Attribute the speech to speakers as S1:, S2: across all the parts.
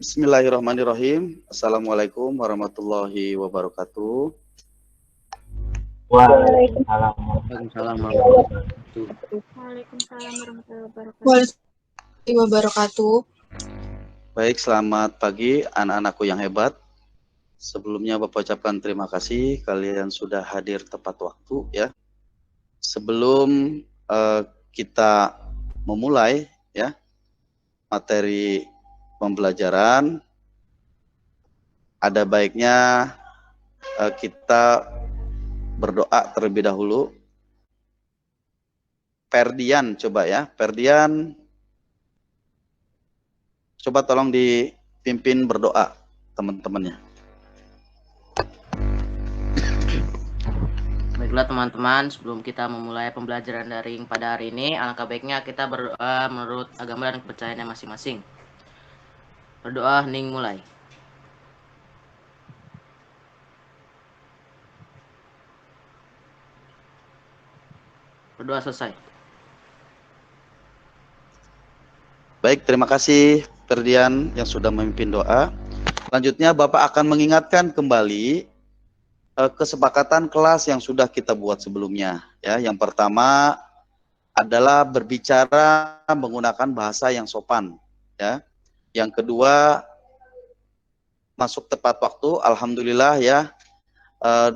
S1: Bismillahirrahmanirrahim. Assalamualaikum warahmatullahi wabarakatuh.
S2: Waalaikumsalam
S3: Waalaikumsalam warahmatullahi wabarakatuh.
S4: Waalaikumsalam warahmatullahi wabarakatuh.
S2: warahmatullahi wabarakatuh.
S1: Baik, selamat pagi anak-anakku yang hebat. Sebelumnya Bapak ucapkan terima kasih kalian sudah hadir tepat waktu ya. Sebelum kita memulai ya materi pembelajaran, ada baiknya kita berdoa terlebih dahulu. Ferdian coba ya, Ferdian coba tolong dipimpin berdoa teman-temannya.
S3: Baiklah teman-teman, sebelum kita memulai pembelajaran daring pada hari ini, alangkah baiknya kita berdoa menurut agama dan kepercayaannya masing-masing. Berdoa, hening, mulai. Berdoa selesai.
S1: Baik, terima kasih Ferdian yang sudah memimpin doa. Selanjutnya Bapak akan mengingatkan kembali kesepakatan kelas yang sudah kita buat sebelumnya. Ya, yang pertama adalah berbicara menggunakan bahasa yang sopan. Ya, yang kedua masuk tepat waktu. Alhamdulillah ya,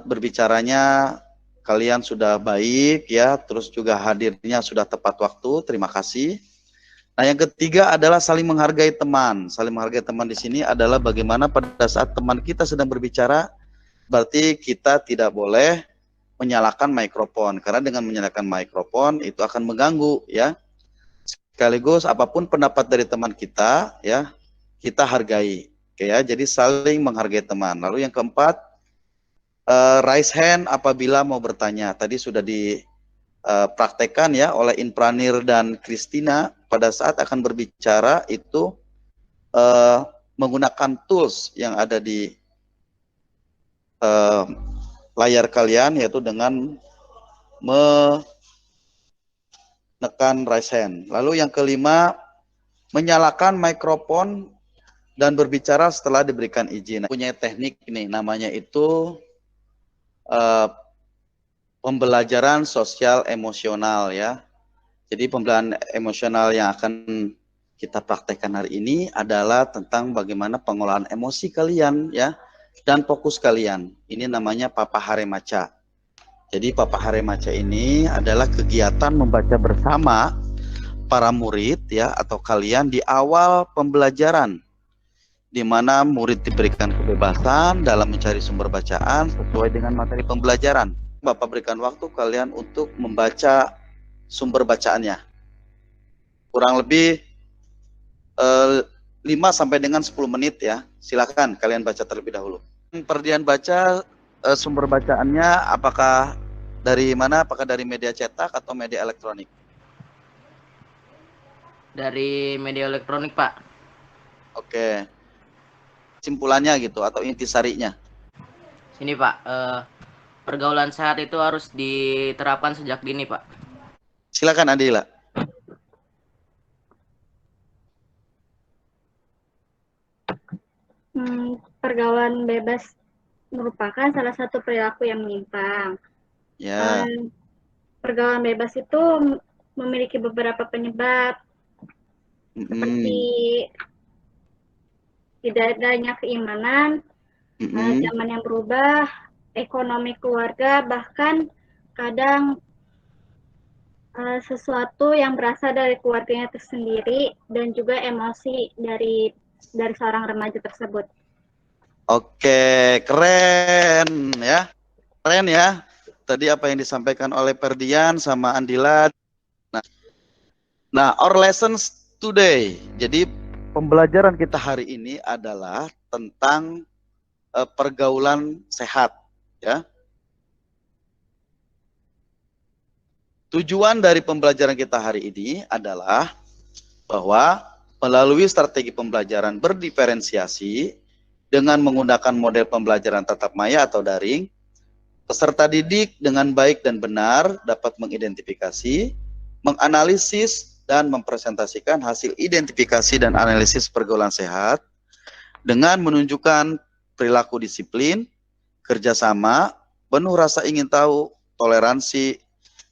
S1: berbicaranya kalian sudah baik ya, terus juga hadirnya sudah tepat waktu. Terima kasih. Nah, yang ketiga adalah saling menghargai teman. Saling menghargai teman di sini adalah bagaimana pada saat teman kita sedang berbicara, berarti kita tidak boleh menyalakan mikrofon, karena dengan menyalakan mikrofon itu akan mengganggu ya. Sekaligus apapun pendapat dari teman kita ya, kita hargai. Oke ya, jadi saling menghargai teman. Lalu yang keempat, raise hand apabila mau bertanya. Tadi sudah dipraktekkan ya oleh Inpranir dan Christina. Pada saat akan berbicara itu menggunakan tools yang ada di layar kalian, yaitu dengan menekan raise hand. Lalu yang kelima, menyalakan mikrofon dan berbicara setelah diberikan izin. Punya teknik ini, namanya itu pembelajaran sosial emosional ya. Jadi pembelajaran emosional yang akan kita praktekkan hari ini adalah tentang bagaimana pengolahan emosi kalian ya, dan fokus kalian. Ini namanya Papa Haremaca. Jadi Papa Haremaca ini adalah kegiatan membaca bersama para murid ya, atau kalian di awal pembelajaran, di mana murid diberikan kebebasan dalam mencari sumber bacaan sesuai dengan materi pembelajaran. Bapak berikan waktu kalian untuk membaca sumber bacaannya. Kurang lebih 5 sampai dengan 10 menit ya. Silakan kalian baca terlebih dahulu. Ferdian baca sumber bacaannya apakah dari mana? Apakah dari media cetak atau media elektronik?
S3: Dari media elektronik, Pak.
S1: Oke. Simpulannya gitu atau intisarinya?
S3: Sini, Pak. Pergaulan sehat itu harus diterapkan sejak dini, Pak.
S1: Silakan Adila.
S4: Pergaulan bebas merupakan salah satu perilaku yang menyimpang.
S1: Ya.
S4: Pergaulan bebas itu memiliki beberapa penyebab, seperti tidak adanya keimanan, zaman yang berubah, ekonomi keluarga, bahkan kadang sesuatu yang berasal dari keluarganya tersendiri, dan juga emosi dari seorang remaja tersebut.
S1: Oke, keren ya. Keren ya. Tadi apa yang disampaikan oleh Ferdian sama Andila. Nah, our lessons today. Jadi pembelajaran kita hari ini adalah tentang pergaulan sehat ya. Tujuan dari pembelajaran kita hari ini adalah bahwa melalui strategi pembelajaran berdiferensiasi dengan menggunakan model pembelajaran tatap maya atau daring, peserta didik dengan baik dan benar dapat mengidentifikasi, menganalisis, dan mempresentasikan hasil identifikasi dan analisis pergaulan sehat dengan menunjukkan perilaku disiplin, kerjasama, penuh rasa ingin tahu, toleransi,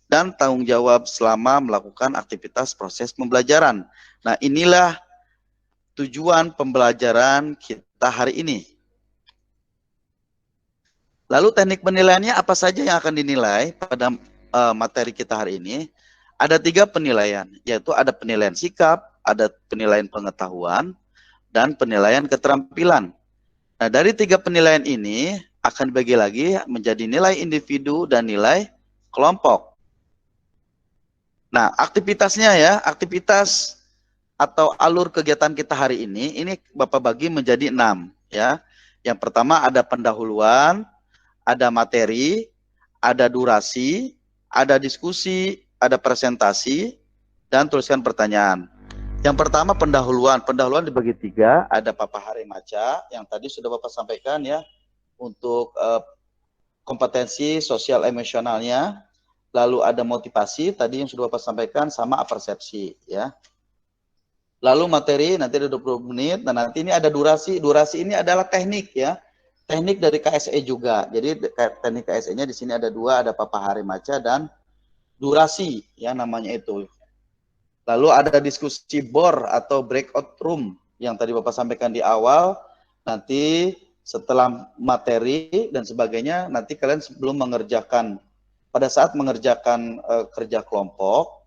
S1: dan tanggung jawab selama melakukan aktivitas proses pembelajaran. Nah, inilah tujuan pembelajaran kita hari ini. Lalu teknik penilaiannya apa saja yang akan dinilai pada materi kita hari ini? Ada 3 penilaian, yaitu ada penilaian sikap, ada penilaian pengetahuan, dan penilaian keterampilan. Nah, dari 3 penilaian ini akan dibagi lagi menjadi nilai individu dan nilai kelompok. Nah, aktivitasnya ya, aktivitas atau alur kegiatan kita hari ini Bapak bagi menjadi 6 ya. Yang pertama ada pendahuluan, ada materi, ada durasi, ada diskusi, ada presentasi, dan tuliskan pertanyaan. Yang pertama pendahuluan dibagi 3, ada Papahari Maca yang tadi sudah Bapak sampaikan ya, untuk kompetensi sosial emosionalnya, lalu ada motivasi tadi yang sudah Bapak sampaikan, sama persepsi ya. Lalu materi nanti ada 20 menit, dan nanti ini ada durasi ini adalah teknik ya, teknik dari KSE juga. Jadi teknik KSE-nya di sini ada 2, ada Papahari Maca dan durasi ya namanya itu. Lalu ada diskusi BOR atau breakout room yang tadi Bapak sampaikan di awal. Nanti setelah materi dan sebagainya, nanti kalian sebelum mengerjakan, pada saat mengerjakan kerja kelompok,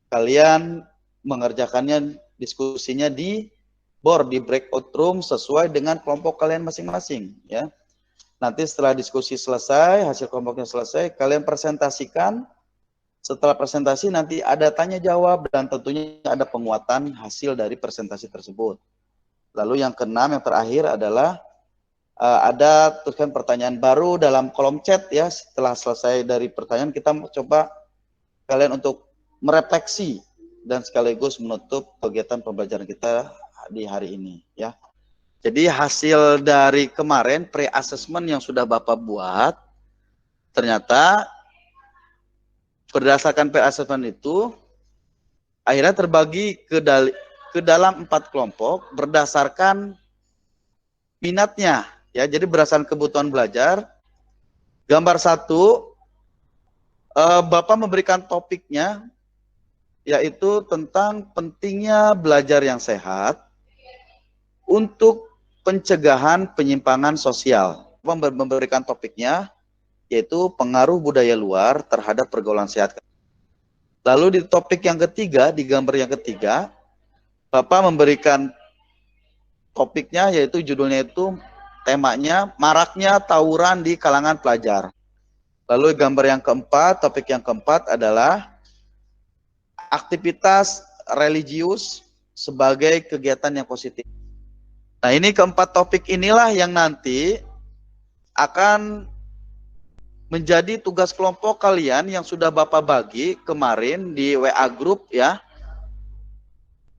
S1: kalian mengerjakannya diskusinya di BOR, di breakout room sesuai dengan kelompok kalian masing-masing ya. Nanti setelah diskusi selesai, hasil kelompoknya selesai, kalian presentasikan. Setelah presentasi nanti ada tanya jawab dan tentunya ada penguatan hasil dari presentasi tersebut. Lalu yang keenam, yang terakhir adalah ada tuliskan pertanyaan baru dalam kolom chat ya. Setelah selesai dari pertanyaan, kita coba kalian untuk merefleksi dan sekaligus menutup kegiatan pembelajaran kita di hari ini ya. Jadi hasil dari kemarin pre-assessment yang sudah Bapak buat, ternyata berdasarkan pre-assessment itu akhirnya terbagi ke dalam 4 kelompok berdasarkan minatnya ya. Jadi berdasarkan kebutuhan belajar. Gambar 1, Bapak memberikan topiknya yaitu tentang pentingnya belajar yang sehat untuk pencegahan penyimpangan sosial. Bapak memberikan topiknya yaitu pengaruh budaya luar terhadap pergaulan sehat. Lalu di topik yang ketiga, di gambar yang ketiga, Bapak memberikan topiknya yaitu judulnya itu, temanya maraknya tawuran di kalangan pelajar. Lalu gambar yang keempat, topik yang keempat adalah aktivitas religius sebagai kegiatan yang positif. Nah, ini keempat topik inilah yang nanti akan menjadi tugas kelompok kalian yang sudah Bapak bagi kemarin di WA Group ya.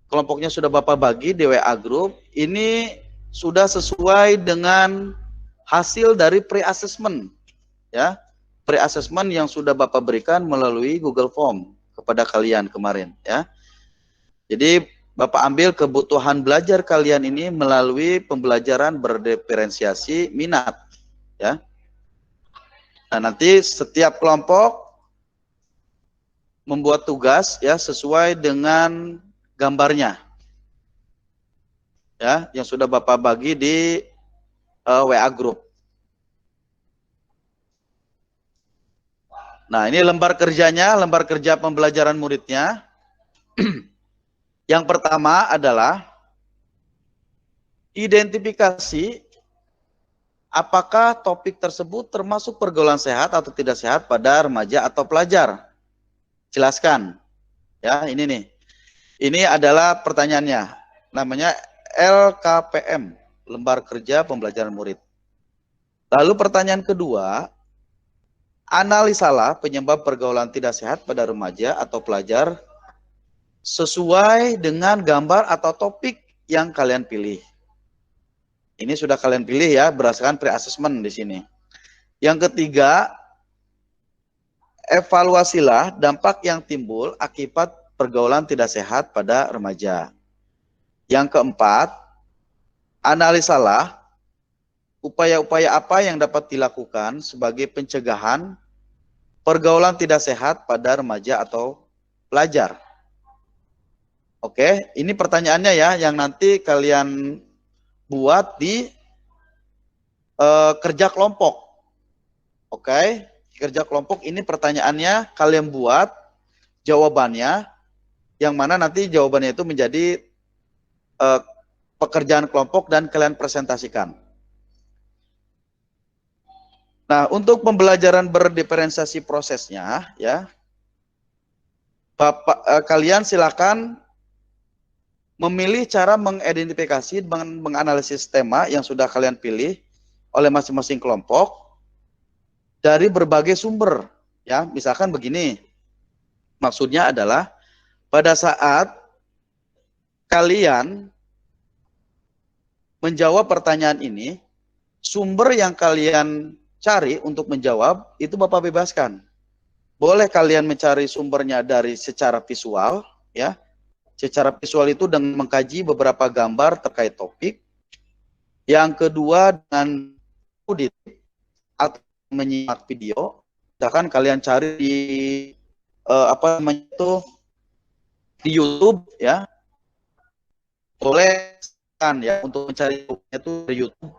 S1: Kelompoknya sudah Bapak bagi di WA Group. Ini sudah sesuai dengan hasil dari pre-assessment ya. Pre-assessment yang sudah Bapak berikan melalui Google Form kepada kalian kemarin ya. Jadi Bapak ambil kebutuhan belajar kalian ini melalui pembelajaran berdiferensiasi minat ya. Nah, nanti setiap kelompok membuat tugas ya sesuai dengan gambarnya. Ya, yang sudah Bapak bagi di WA Group. Nah, ini lembar kerjanya, lembar kerja pembelajaran muridnya. Yang pertama adalah identifikasi apakah topik tersebut termasuk pergaulan sehat atau tidak sehat pada remaja atau pelajar? Jelaskan. Ya, ini nih. Ini adalah pertanyaannya. Namanya LKPM, lembar kerja pembelajaran murid. Lalu pertanyaan kedua, analisalah penyebab pergaulan tidak sehat pada remaja atau pelajar sesuai dengan gambar atau topik yang kalian pilih. Ini sudah kalian pilih ya, berdasarkan pre-assessment di sini. Yang ketiga, evaluasilah dampak yang timbul akibat pergaulan tidak sehat pada remaja. Yang keempat, Analisalah upaya-upaya apa yang dapat dilakukan sebagai pencegahan pergaulan tidak sehat pada remaja atau pelajar. Oke, ini pertanyaannya ya, yang nanti kalian buat di kerja kelompok. Oke, kerja kelompok ini pertanyaannya kalian buat jawabannya, yang mana nanti jawabannya itu menjadi pekerjaan kelompok dan kalian presentasikan. Nah, untuk pembelajaran berdiferensiasi prosesnya, ya, kalian silakan memilih cara mengidentifikasi, menganalisis tema yang sudah kalian pilih oleh masing-masing kelompok dari berbagai sumber. Ya, misalkan begini, maksudnya adalah pada saat kalian menjawab pertanyaan ini, sumber yang kalian cari untuk menjawab itu Bapak bebaskan. Boleh kalian mencari sumbernya dari secara visual, ya. Secara visual itu dengan mengkaji beberapa gambar terkait topik. Yang kedua dengan audit atau menyimak video. Misalkan kalian cari di apa namanya itu di YouTube, ya. Boleh kan ya untuk mencari itu di YouTube.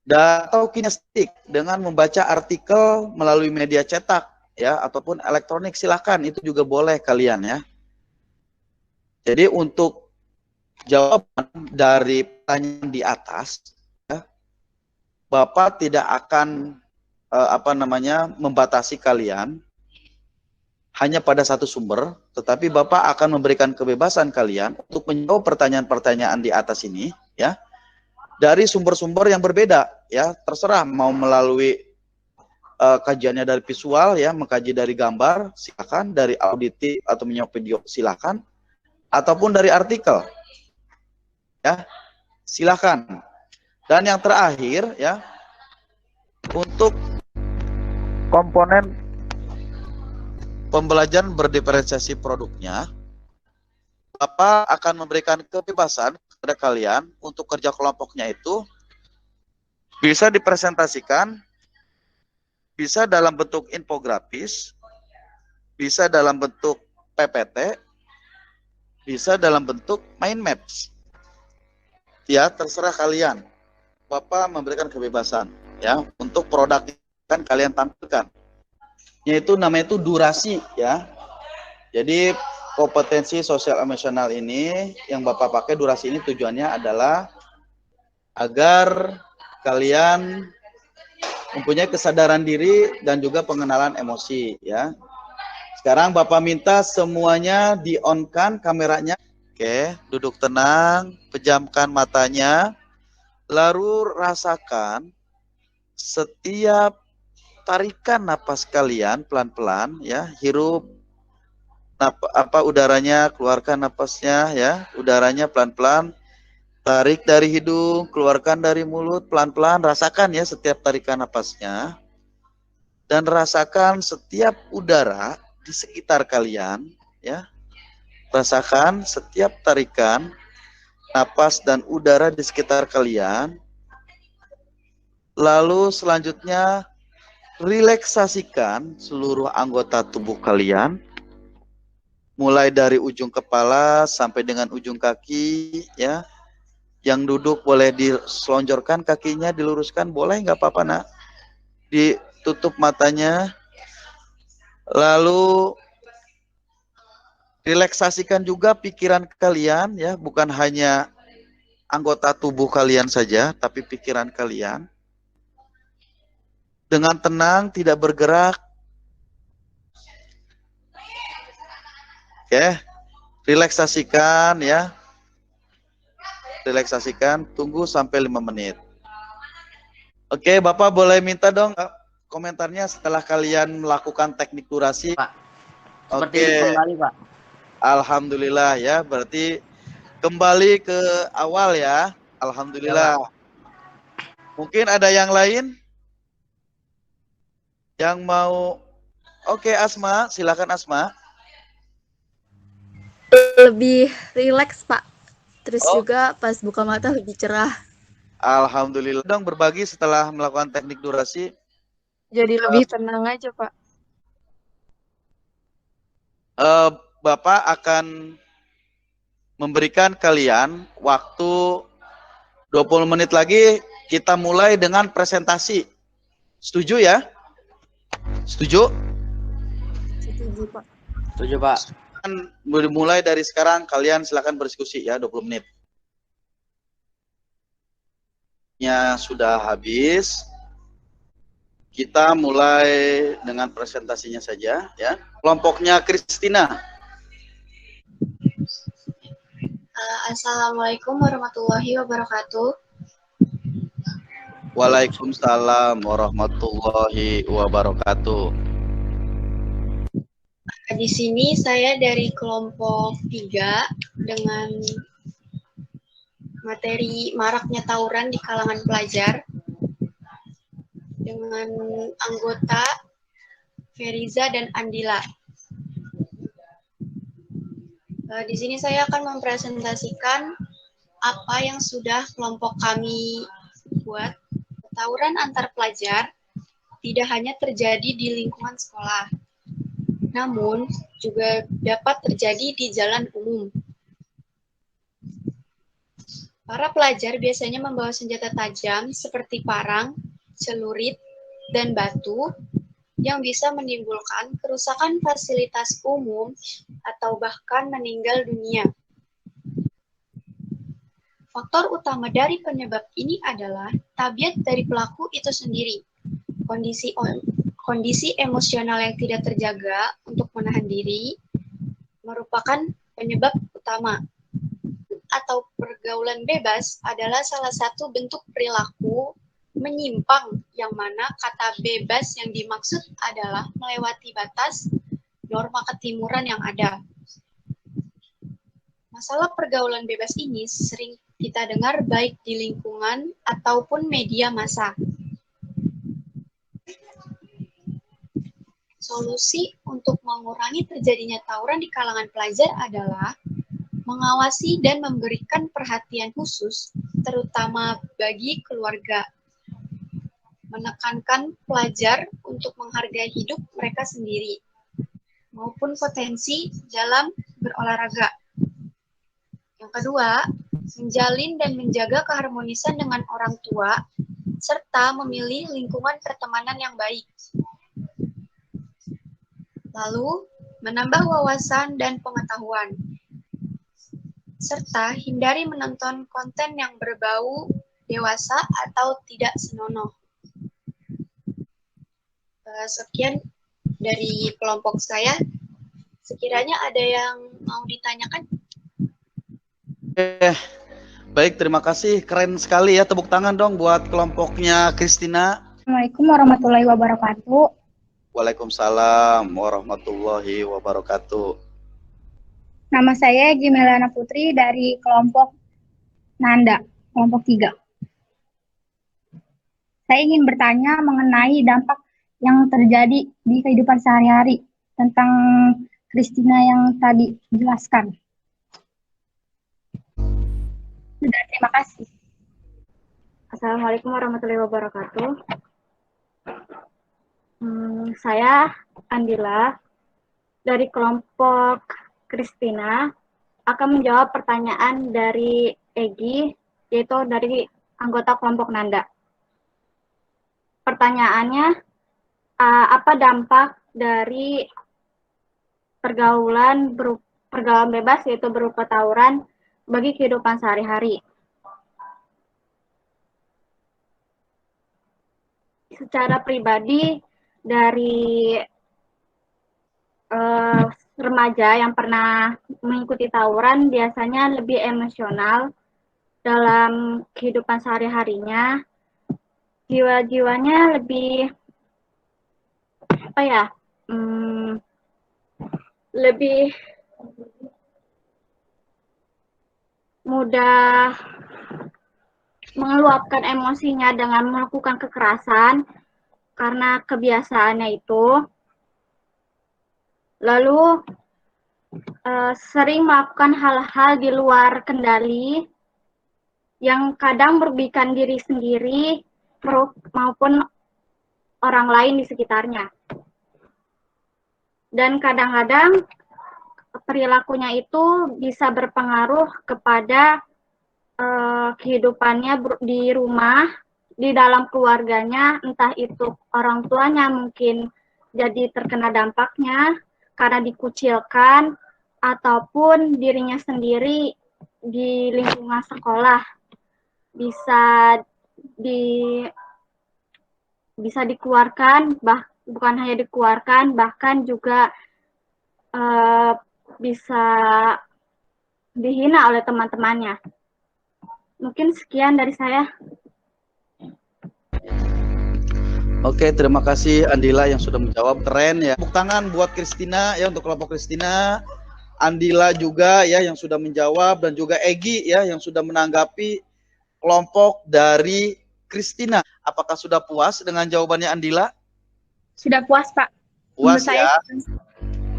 S1: Dan atau kinestetik dengan membaca artikel melalui media cetak, ya, ataupun elektronik, silakan, itu juga boleh kalian, ya. Jadi untuk jawaban dari pertanyaan di atas, ya, Bapak tidak akan membatasi kalian hanya pada satu sumber, tetapi Bapak akan memberikan kebebasan kalian untuk menjawab pertanyaan-pertanyaan di atas ini, ya, dari sumber-sumber yang berbeda, ya, terserah mau melalui kajiannya dari visual, ya, mengkaji dari gambar, silakan, dari auditif atau menyimak video, silakan, ataupun dari artikel, ya, silakan. Dan yang terakhir, ya, untuk komponen pembelajaran berdiferensiasi produknya, Bapak akan memberikan kebebasan kepada kalian untuk kerja kelompoknya itu bisa dipresentasikan, bisa dalam bentuk infografis, bisa dalam bentuk PPT, bisa dalam bentuk mind maps. Ya, terserah kalian. Bapak memberikan kebebasan, ya, untuk produk yang akan kalian tampilkan. Yaitu namanya itu durasi, ya. Jadi kompetensi sosial emosional ini yang Bapak pakai durasi ini tujuannya adalah agar kalian mempunyai kesadaran diri dan juga pengenalan emosi, ya. Sekarang Bapak minta semuanya di-on-kan kameranya. Oke, duduk tenang, pejamkan matanya, lalu rasakan setiap tarikan napas kalian pelan-pelan, ya, hirup udaranya, keluarkan napasnya, ya, udaranya pelan-pelan, tarik dari hidung, keluarkan dari mulut pelan-pelan, rasakan ya setiap tarikan napasnya, dan rasakan setiap udara di sekitar kalian, ya. Rasakan setiap tarikan napas dan udara di sekitar kalian. Lalu selanjutnya relaksasikan seluruh anggota tubuh kalian, mulai dari ujung kepala sampai dengan ujung kaki, ya. Yang duduk boleh diselonjorkan kakinya, diluruskan, boleh, nggak apa-apa, nak. Ditutup matanya. Lalu relaksasikan juga pikiran kalian, ya, bukan hanya anggota tubuh kalian saja, tapi pikiran kalian. Dengan tenang, tidak bergerak. Oke, relaksasikan, ya. Relaksasikan, tunggu sampai 5 menit. Oke, Bapak boleh minta dong komentarnya setelah kalian melakukan teknik durasi.
S3: Pak, seperti
S1: Oke.
S3: kembali, Pak.
S1: Alhamdulillah, ya, berarti kembali ke awal, ya. Alhamdulillah. Ya, mungkin ada yang lain yang mau? Oke, Asma, silakan, Asma.
S2: Lebih rileks, Pak.
S5: Terus
S1: Oh,
S5: juga pas buka mata lebih cerah.
S1: alhamdulillah. Dong berbagi setelah melakukan teknik durasi.
S2: Jadi lebih tenang aja, Pak.
S1: Bapak akan memberikan kalian waktu 20 menit lagi, kita mulai dengan presentasi. Setuju ya? Setuju?
S2: Setuju, Pak.
S3: Setuju, Pak.
S1: Mulai dari sekarang, kalian silakan berdiskusi ya, 20 menit. Ya, sudah habis. Kita mulai dengan presentasinya saja ya. Kelompoknya Christina.
S2: Assalamualaikum warahmatullahi wabarakatuh.
S1: Waalaikumsalam warahmatullahi wabarakatuh.
S2: Di sini saya dari kelompok 3 dengan materi maraknya tawuran di kalangan pelajar dengan anggota Feriza dan Andila. Di sini saya akan mempresentasikan apa yang sudah kelompok kami buat. Tawuran antar pelajar tidak hanya terjadi di lingkungan sekolah, namun juga dapat terjadi di jalan umum. Para pelajar biasanya membawa senjata tajam seperti parang, celurit, dan batu yang bisa menimbulkan kerusakan fasilitas umum atau bahkan meninggal dunia. Faktor utama dari penyebab ini adalah tabiat dari pelaku itu sendiri. Kondisi emosional yang tidak terjaga untuk menahan diri merupakan penyebab utama. Atau pergaulan bebas adalah salah satu bentuk perilaku menyimpang yang mana kata bebas yang dimaksud adalah melewati batas norma ketimuran yang ada. Masalah pergaulan bebas ini sering kita dengar baik di lingkungan ataupun media massa. Solusi untuk mengurangi terjadinya tawuran di kalangan pelajar adalah mengawasi dan memberikan perhatian khusus, terutama bagi keluarga. Menekankan pelajar untuk menghargai hidup mereka sendiri, maupun potensi dalam berolahraga. Yang kedua, menjalin dan menjaga keharmonisan dengan orang tua, serta memilih lingkungan pertemanan yang baik. Lalu, menambah wawasan dan pengetahuan, serta hindari menonton konten yang berbau dewasa atau tidak senonoh. Sekian dari kelompok saya. Sekiranya ada yang mau ditanyakan?
S1: Baik, terima kasih. Keren sekali ya. Tepuk tangan dong buat kelompoknya Christina.
S6: Assalamualaikum warahmatullahi wabarakatuh.
S1: Waalaikumsalam warahmatullahi wabarakatuh.
S6: Nama saya Gimelana Putri dari kelompok Nanda, kelompok 3. Saya ingin bertanya mengenai dampak yang terjadi di kehidupan sehari-hari tentang Christina yang tadi dijelaskan. Sudah, terima kasih.
S4: Assalamualaikum warahmatullahi wabarakatuh. Saya Andila dari kelompok Christina akan menjawab pertanyaan dari Egi, yaitu dari anggota kelompok Nanda. Pertanyaannya, apa dampak dari pergaulan bebas, yaitu berupa tawuran, bagi kehidupan sehari-hari? Secara pribadi, dari remaja yang pernah mengikuti tawuran biasanya lebih emosional dalam kehidupan sehari-harinya. Jiwa-jiwanya lebih lebih mudah mengeluapkan emosinya dengan melakukan kekerasan karena kebiasaannya itu. Lalu sering melakukan hal-hal di luar kendali yang kadang merugikan diri sendiri maupun orang lain di sekitarnya. Dan kadang-kadang perilakunya itu bisa berpengaruh kepada kehidupannya di rumah, di dalam keluarganya, entah itu orang tuanya mungkin jadi terkena dampaknya karena dikucilkan, ataupun dirinya sendiri di lingkungan sekolah bisa dikeluarkan, bukan hanya dikeluarkan, bahkan juga bisa dihina oleh teman-temannya. Mungkin sekian dari saya.
S1: Oke, terima kasih Andila yang sudah menjawab. Keren ya. Tepuk tangan buat Kristina ya, untuk kelompok Kristina. Andila juga ya yang sudah menjawab, dan juga Egi ya yang sudah menanggapi kelompok dari Kristina. Apakah sudah puas dengan jawabannya Andila?
S6: Sudah puas, Pak.
S1: Puas
S6: Menurut
S1: ya.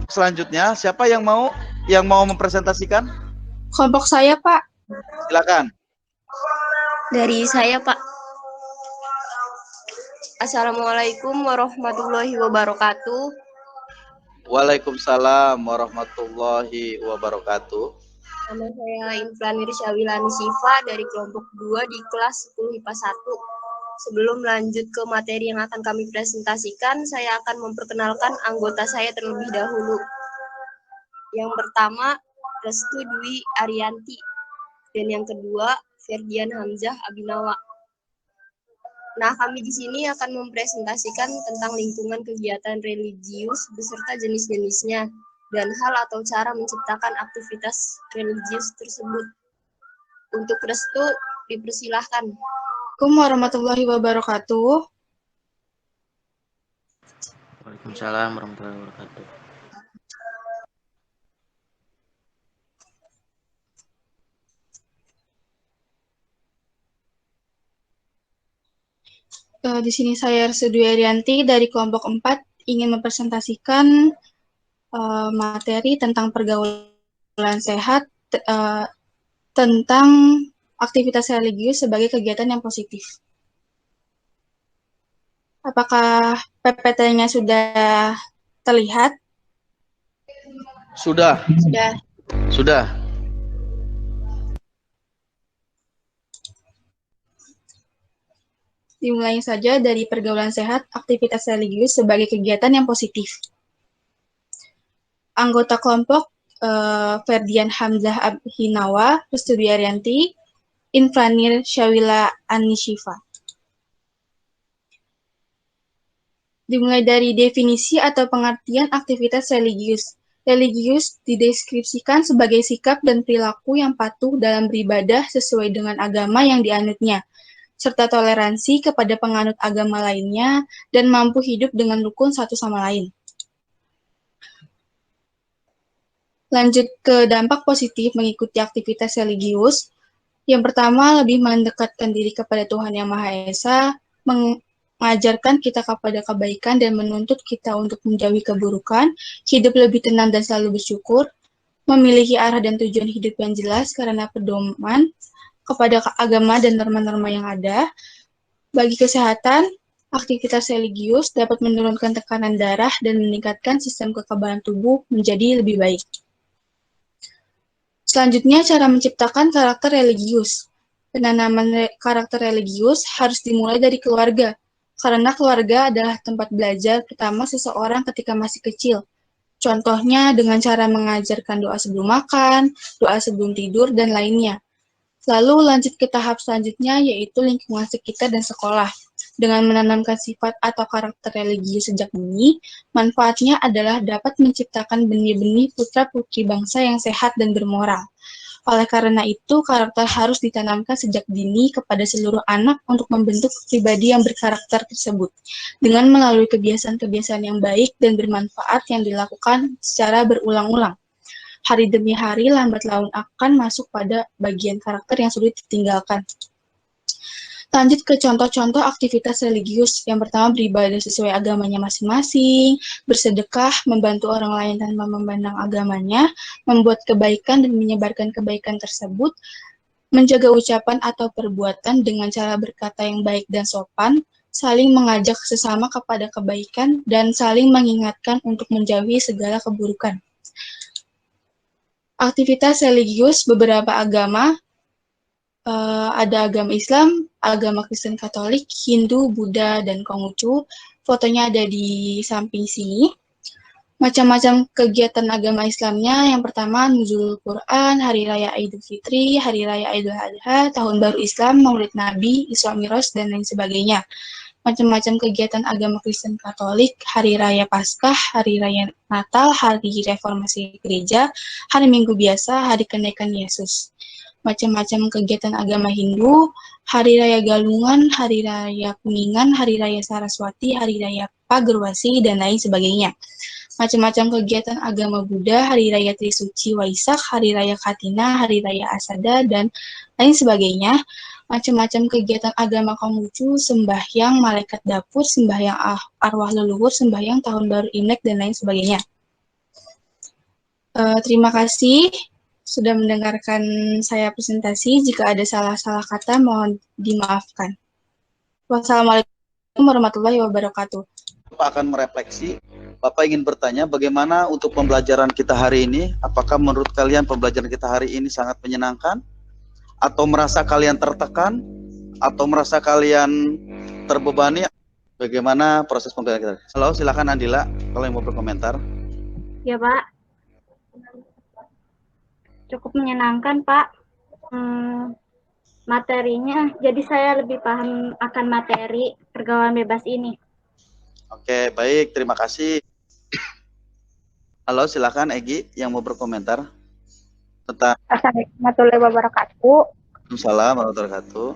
S1: Selanjutnya, siapa yang mau mempresentasikan?
S5: Kelompok saya, Pak.
S1: Silakan.
S7: Dari saya, Pak. Assalamualaikum warahmatullahi wabarakatuh.
S1: Waalaikumsalam warahmatullahi wabarakatuh.
S7: Nama saya Inflanir Syawilani Siva dari kelompok 2 di kelas 10 IPA 1. Sebelum lanjut ke materi yang akan kami presentasikan, saya akan memperkenalkan anggota saya terlebih dahulu. Yang pertama, Restu Dwi Arianti. Dan yang kedua, Ferdian Hamzah Abinawa. Nah, kami di sini akan mempresentasikan tentang lingkungan kegiatan religius beserta jenis-jenisnya dan hal atau cara menciptakan aktivitas religius tersebut. Untuk Restu, dipersilahkan.
S5: Assalamualaikum warahmatullahi wabarakatuh.
S3: Waalaikumsalam warahmatullahi wabarakatuh.
S5: Di sini saya Restu Dwi Arianti dari kelompok 4 ingin mempresentasikan materi tentang pergaulan sehat tentang aktivitas religius sebagai kegiatan yang positif. Apakah PPT-nya sudah terlihat?
S1: Sudah. Sudah.
S5: Dimulai saja dari pergaulan sehat, aktivitas religius sebagai kegiatan yang positif. Anggota kelompok Ferdian Hamzah Abhinawa, Restu Dwi Arianti, Inflanir Syawila Anishifa. Dimulai dari definisi atau pengertian aktivitas religius. Religius dideskripsikan sebagai sikap dan perilaku yang patuh dalam beribadah sesuai dengan agama yang dianutnya, serta toleransi kepada penganut agama lainnya, dan mampu hidup dengan rukun satu sama lain. Lanjut ke dampak positif mengikuti aktivitas religius. Yang pertama, lebih mendekatkan diri kepada Tuhan Yang Maha Esa, mengajarkan kita kepada kebaikan dan menuntut kita untuk menjauhi keburukan, hidup lebih tenang dan selalu bersyukur, memiliki arah dan tujuan hidup yang jelas karena pedoman kepada agama dan norma-norma yang ada. Bagi kesehatan, aktivitas religius dapat menurunkan tekanan darah dan meningkatkan sistem kekebalan tubuh menjadi lebih baik. Selanjutnya, cara menciptakan karakter religius. Penanaman karakter religius harus dimulai dari keluarga, karena keluarga adalah tempat belajar pertama seseorang ketika masih kecil. Contohnya dengan cara mengajarkan doa sebelum makan, doa sebelum tidur, dan lainnya. Lalu lanjut ke tahap selanjutnya, yaitu lingkungan sekitar dan sekolah. Dengan menanamkan sifat atau karakter religius sejak dini, manfaatnya adalah dapat menciptakan benih-benih putra-putri bangsa yang sehat dan bermoral. Oleh karena itu, karakter harus ditanamkan sejak dini kepada seluruh anak untuk membentuk pribadi yang berkarakter tersebut, dengan melalui kebiasaan-kebiasaan yang baik dan bermanfaat yang dilakukan secara berulang-ulang. Hari demi hari, lambat laun akan masuk pada bagian karakter yang sulit ditinggalkan. Lanjut ke contoh-contoh aktivitas religius. Yang pertama, beribadah sesuai agamanya masing-masing, bersedekah, membantu orang lain tanpa memandang agamanya, membuat kebaikan dan menyebarkan kebaikan tersebut, menjaga ucapan atau perbuatan dengan cara berkata yang baik dan sopan, saling mengajak sesama kepada kebaikan, dan saling mengingatkan untuk menjauhi segala keburukan. Aktivitas religius beberapa agama, ada agama Islam, agama Kristen Katolik, Hindu, Buddha, dan Konghucu. Fotonya ada di samping sini. Macam-macam kegiatan agama Islamnya, yang pertama Nuzulul Quran, Hari Raya Idul Fitri, Hari Raya Idul Adha, Tahun Baru Islam, Maulid Nabi, Isra Mi'raj, dan lain sebagainya. Macam-macam kegiatan agama Kristen Katolik, Hari Raya Paskah, Hari Raya Natal, Hari Reformasi Gereja, Hari Minggu Biasa, Hari Kenaikan Yesus. Macam-macam kegiatan agama Hindu, Hari Raya Galungan, Hari Raya Kuningan, Hari Raya Saraswati, Hari Raya Pagerwasi, dan lain sebagainya. Macam-macam kegiatan agama Buddha, Hari Raya Trisuci Waisak, Hari Raya Katina, Hari Raya Asada, dan lain sebagainya. Macam-macam kegiatan agama Konghucu, sembahyang malaikat dapur, sembahyang arwah leluhur, sembahyang tahun baru Imlek, dan lain sebagainya. Terima kasih sudah mendengarkan saya presentasi. Jika ada salah-salah kata, mohon dimaafkan. Wassalamualaikum warahmatullahi wabarakatuh.
S1: Bapak akan merefleksi. Bapak ingin bertanya bagaimana untuk pembelajaran kita hari ini? Apakah menurut kalian pembelajaran kita hari ini sangat menyenangkan? Atau merasa kalian tertekan? Atau merasa kalian terbebani? Bagaimana proses pembelajaran kita? Halo, silakan Andila kalau yang mau berkomentar.
S4: Ya, Pak. Cukup menyenangkan, Pak. Materinya, jadi saya lebih paham akan materi pergaulan bebas ini.
S1: Oke, baik. Terima kasih. Halo, silakan Egi yang mau berkomentar tentang.
S6: Assalamualaikum warahmatullahi wabarakatuh.
S1: Waalaikumsalam warahmatullahi wabarakatuh.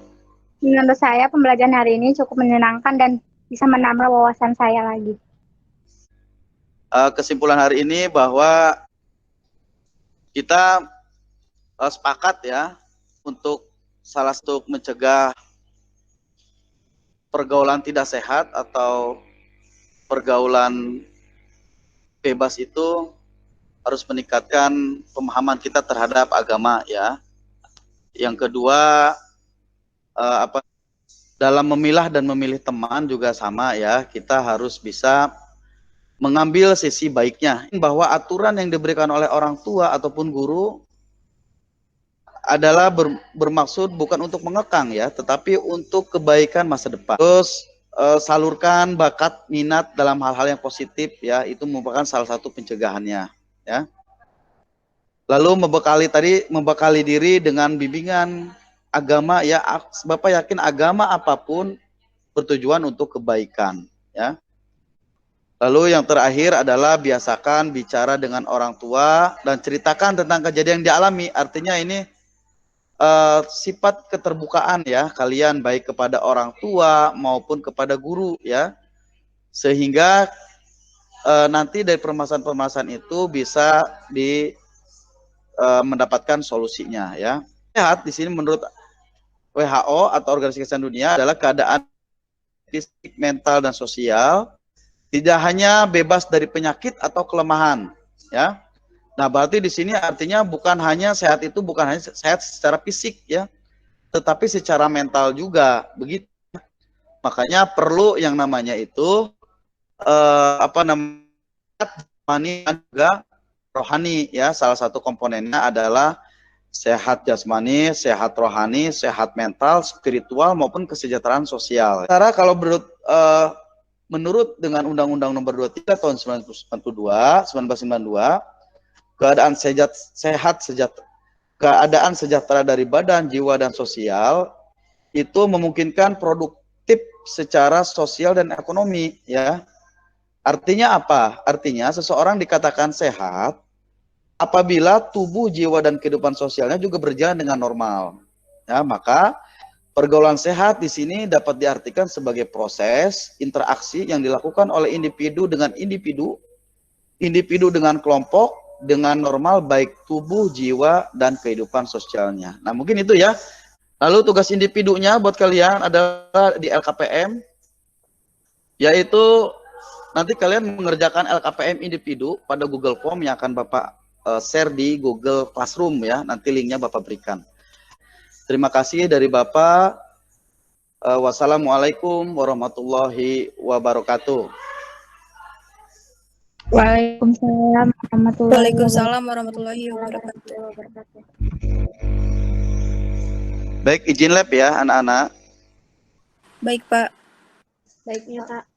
S6: Menurut saya pembelajaran hari ini cukup menyenangkan dan bisa menambah wawasan saya lagi.
S1: Kesimpulan hari ini bahwa kita sepakat ya untuk salah satu mencegah pergaulan tidak sehat atau pergaulan bebas itu harus meningkatkan pemahaman kita terhadap agama ya. Yang kedua dalam memilah dan memilih teman juga sama ya, kita harus bisa mengambil sisi baiknya, bahwa aturan yang diberikan oleh orang tua ataupun guru adalah bermaksud bukan untuk mengekang ya, tetapi untuk kebaikan masa depan. Terus salurkan bakat minat dalam hal-hal yang positif ya, itu merupakan salah satu pencegahannya ya. Lalu membekali diri dengan bimbingan agama ya. Bapak yakin agama apapun bertujuan untuk kebaikan ya. Lalu yang terakhir adalah biasakan bicara dengan orang tua dan ceritakan tentang kejadian yang dialami. Artinya ini sifat keterbukaan ya kalian, baik kepada orang tua maupun kepada guru ya. Sehingga nanti dari permasalahan-permasalahan itu bisa mendapatkan solusinya ya. Sehat di sini menurut WHO atau Organisasi Kesehatan Dunia adalah keadaan fisik, mental, dan sosial tidak hanya bebas dari penyakit atau kelemahan, ya. Nah, berarti di sini artinya bukan hanya sehat itu bukan hanya sehat secara fisik, ya, tetapi secara mental juga, begitu. Makanya perlu yang namanya itu jasmani dan juga rohani, ya. Salah satu komponennya adalah sehat jasmani, sehat rohani, sehat mental, spiritual maupun kesejahteraan sosial. Karena kalau menurut dengan Undang-Undang Nomor 23 tahun 1992, keadaan sejahtera dari badan, jiwa, dan sosial itu memungkinkan produktif secara sosial dan ekonomi, ya. Artinya apa? Artinya seseorang dikatakan sehat apabila tubuh, jiwa, dan kehidupan sosialnya juga berjalan dengan normal. Ya, maka pergaulan sehat di sini dapat diartikan sebagai proses interaksi yang dilakukan oleh individu dengan individu, individu dengan kelompok, dengan normal baik tubuh, jiwa, dan kehidupan sosialnya. Nah, mungkin itu ya Lalu tugas individunya buat kalian adalah di LKPM, yaitu nanti kalian mengerjakan LKPM individu pada Google Form yang akan Bapak share di Google Classroom ya. Nanti linknya Bapak berikan. Terima kasih dari Bapak. Wassalamualaikum warahmatullahi wabarakatuh.
S5: Waalaikumsalam warahmatullahi wabarakatuh.
S1: Baik, izin lab ya anak-anak.
S5: Baik, Pak.
S2: Baiknya, Kak.